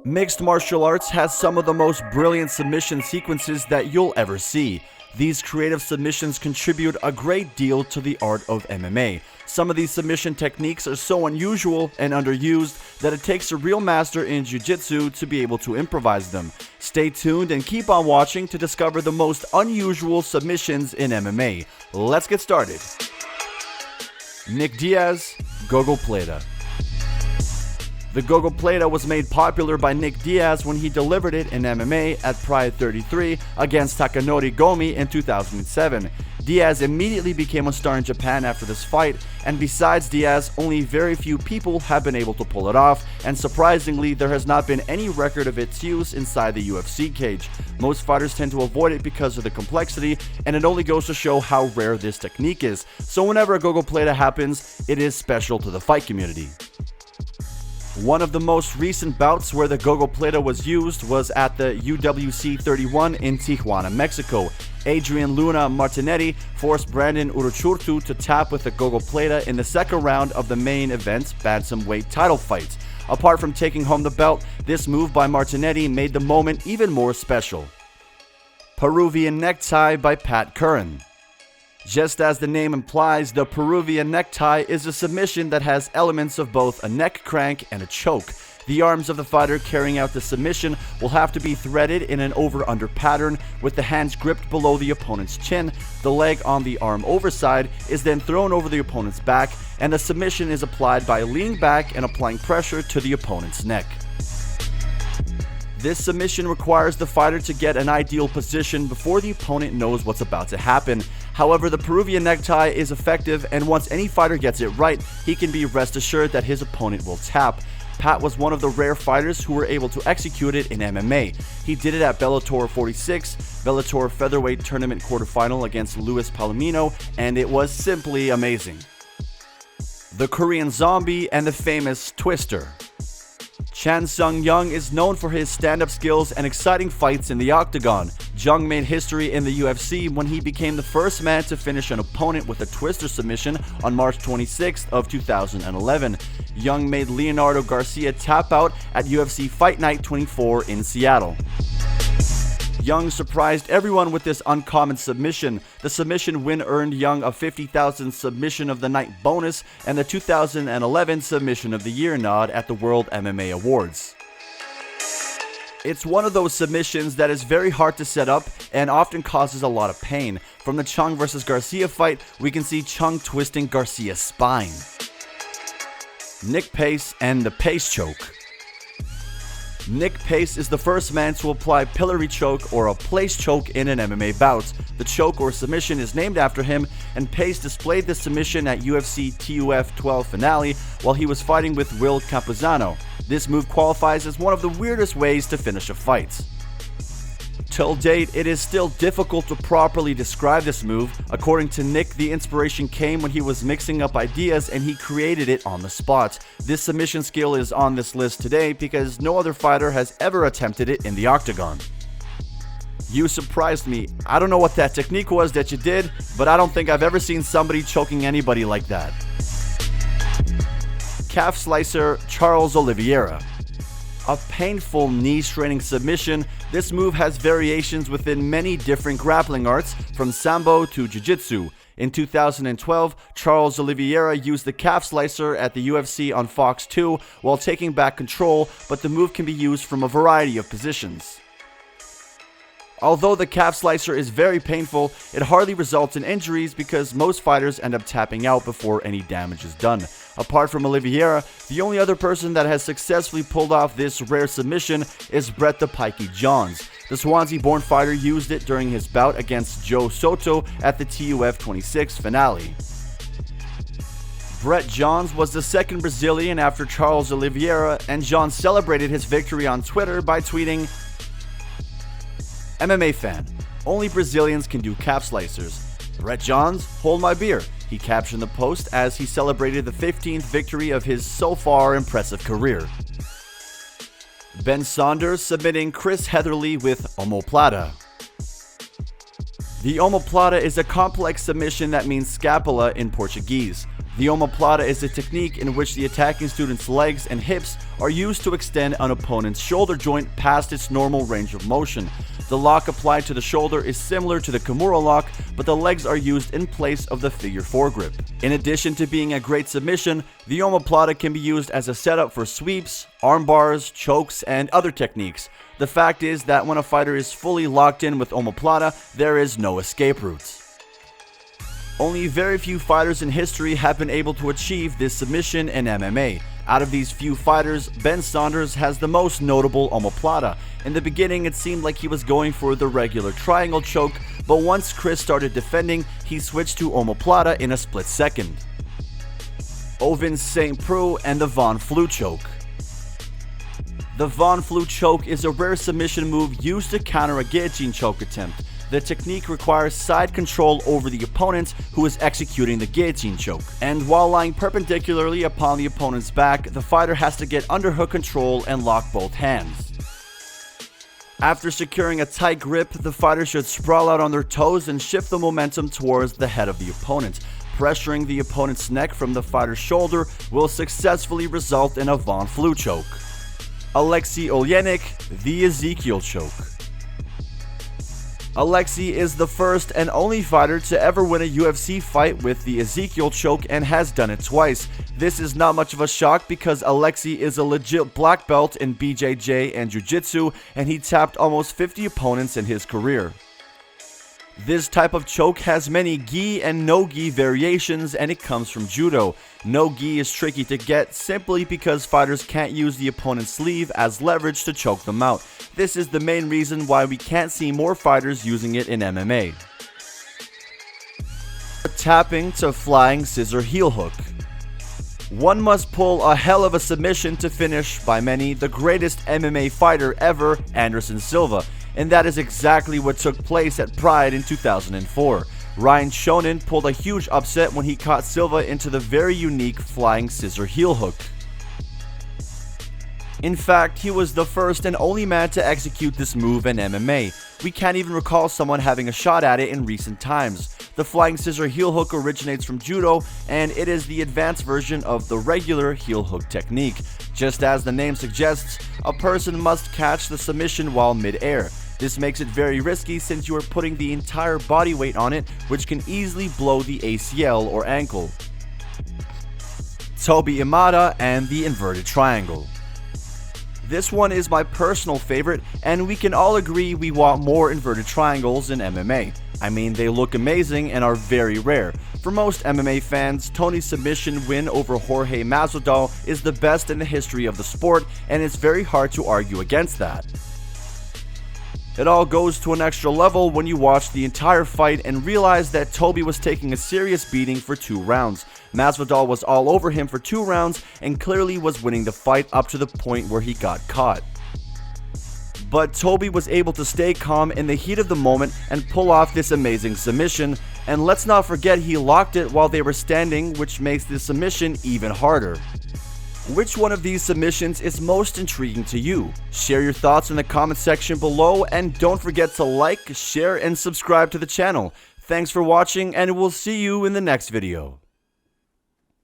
Mixed martial arts has some of the most brilliant submission sequences that you'll ever see. These creative submissions contribute a great deal to the art of MMA. Some of these submission techniques are so unusual and underused that it takes a real master in Jiu-Jitsu to be able to improvise them. Stay tuned and keep on watching to discover the most unusual submissions in MMA. Let's get started. Nick Diaz, Gogo Plata. The Gogo Plata was made popular by Nick Diaz when he delivered it in MMA at Pride 33 against Takanori Gomi in 2007. Diaz immediately became a star in Japan after this fight, and besides Diaz, only very few people have been able to pull it off, and surprisingly, there has not been any record of its use inside the UFC cage. Most fighters tend to avoid it because of the complexity, and it only goes to show how rare this technique is. So whenever a Gogo Plata happens, it is special to the fight community. One of the most recent bouts where the Gogo Plata was used was at the UWC 31 in Tijuana, Mexico. Adrian Luna Martinetti forced Brandon Uruchurtu to tap with the Gogo Plata in the second round of the main event's bantamweight title fight. Apart from taking home the belt, this move by Martinetti made the moment even more special. Peruvian necktie by Pat Curran. Just as the name implies, the Peruvian necktie is a submission that has elements of both a neck crank and a choke. The arms of the fighter carrying out the submission will have to be threaded in an over-under pattern with the hands gripped below the opponent's chin. The leg on the arm overside is then thrown over the opponent's back, and the submission is applied by leaning back and applying pressure to the opponent's neck. This submission requires the fighter to get an ideal position before the opponent knows what's about to happen. However, the Peruvian necktie is effective, and once any fighter gets it right, he can be rest assured that his opponent will tap. Pat was one of the rare fighters who were able to execute it in MMA. He did it at Bellator 46, Bellator featherweight tournament quarterfinal against Luis Palomino, and it was simply amazing. The Korean Zombie and the famous Twister. Chan Sung-young is known for his stand-up skills and exciting fights in the octagon. Jung made history in the UFC when he became the first man to finish an opponent with a twister submission on March 26th of 2011. Jung made Leonardo Garcia tap out at UFC Fight Night 24 in Seattle. Jung surprised everyone with this uncommon submission. The submission win earned Jung a $50,000 Submission of the Night bonus and the 2011 Submission of the Year nod at the World MMA Awards. It's one of those submissions that is very hard to set up and often causes a lot of pain. From the Chung vs. Garcia fight, we can see Chung twisting Garcia's spine. Nick Pace and the Pace Choke. Nick Pace is the first man to apply pillory choke or a place choke in an MMA bout. The choke or submission is named after him, and Pace displayed the submission at UFC TUF 12 finale while he was fighting with Will Campuzano. This move qualifies as one of the weirdest ways to finish a fight. Till date, it is still difficult to properly describe this move. According to Nick, the inspiration came when he was mixing up ideas and he created it on the spot. This submission skill is on this list today because no other fighter has ever attempted it in the octagon. You surprised me. I don't know what that technique was that you did, but I don't think I've ever seen somebody choking anybody like that. Calf slicer Charles Oliveira. A painful knee-straining submission, this move has variations within many different grappling arts, from Sambo to Jiu-Jitsu. In 2012, Charles Oliveira used the calf slicer at the UFC on Fox 2 while taking back control, but the move can be used from a variety of positions. Although the calf slicer is very painful, it hardly results in injuries because most fighters end up tapping out before any damage is done. Apart from Oliveira, the only other person that has successfully pulled off this rare submission is Brett the Pikey Johns. The Swansea-born fighter used it during his bout against Joe Soto at the TUF 26 finale. Brett Johns was the second Brazilian after Charles Oliveira, and Johns celebrated his victory on Twitter by tweeting, "MMA fan, only Brazilians can do calf slicers. Brett Johns, hold my beer," he captioned the post as he celebrated the 15th victory of his so far impressive career. Ben Saunders submitting Chris Heatherly with omoplata. The omoplata is a complex submission that means scapula in Portuguese. The omoplata is a technique in which the attacking student's legs and hips are used to extend an opponent's shoulder joint past its normal range of motion. The lock applied to the shoulder is similar to the Kimura lock, but the legs are used in place of the figure 4 grip. In addition to being a great submission, the omoplata can be used as a setup for sweeps, arm bars, chokes, and other techniques. The fact is that when a fighter is fully locked in with omoplata, there is no escape routes. Only very few fighters in history have been able to achieve this submission in MMA. Out of these few fighters, Ben Saunders has the most notable omoplata. In the beginning, it seemed like he was going for the regular triangle choke, but once Chris started defending, he switched to omoplata in a split second. Ovin St. Preux and the Von Flue choke. The Von Flue choke is a rare submission move used to counter a guillotine choke attempt. The technique requires side control over the opponent who is executing the guillotine choke. And while lying perpendicularly upon the opponent's back, the fighter has to get underhook control and lock both hands. After securing a tight grip, the fighter should sprawl out on their toes and shift the momentum towards the head of the opponent. Pressuring the opponent's neck from the fighter's shoulder will successfully result in a Von Flue choke. Alexei Oleinik, the Ezekiel choke. Alexei is the first and only fighter to ever win a UFC fight with the Ezekiel choke and has done it twice. This is not much of a shock because Alexei is a legit black belt in BJJ and Jiu-Jitsu, and he tapped almost 50 opponents in his career. This type of choke has many gi and no gi variations, and it comes from judo. No gi is tricky to get simply because fighters can't use the opponent's sleeve as leverage to choke them out. This is the main reason why we can't see more fighters using it in MMA. Tapping to flying scissor heel hook. One must pull a hell of a submission to finish, by many, the greatest MMA fighter ever, Anderson Silva. And that is exactly what took place at Pride in 2004. Ryan Shonin pulled a huge upset when he caught Silva into the very unique flying scissor heel hook. In fact, he was the first and only man to execute this move in MMA. We can't even recall someone having a shot at it in recent times. The flying scissor heel hook originates from judo, and it is the advanced version of the regular heel hook technique. Just as the name suggests, a person must catch the submission while mid-air. This makes it very risky since you are putting the entire body weight on it, which can easily blow the ACL or ankle. Tobi Imada and the inverted triangle. This one is my personal favorite, and we can all agree we want more inverted triangles in MMA. I mean, they look amazing and are very rare. For most MMA fans, Tony's submission win over Jorge Masvidal is the best in the history of the sport, and it's very hard to argue against that. It all goes to an extra level when you watch the entire fight and realize that Tobi was taking a serious beating for 2 rounds. Masvidal was all over him for 2 rounds and clearly was winning the fight up to the point where he got caught. But Tobi was able to stay calm in the heat of the moment and pull off this amazing submission, and let's not forget he locked it while they were standing, which makes this submission even harder. Which one of these submissions is most intriguing to you? Share your thoughts in the comment section below, and don't forget to like, share, and subscribe to the channel. Thanks for watching, and we'll see you in the next video.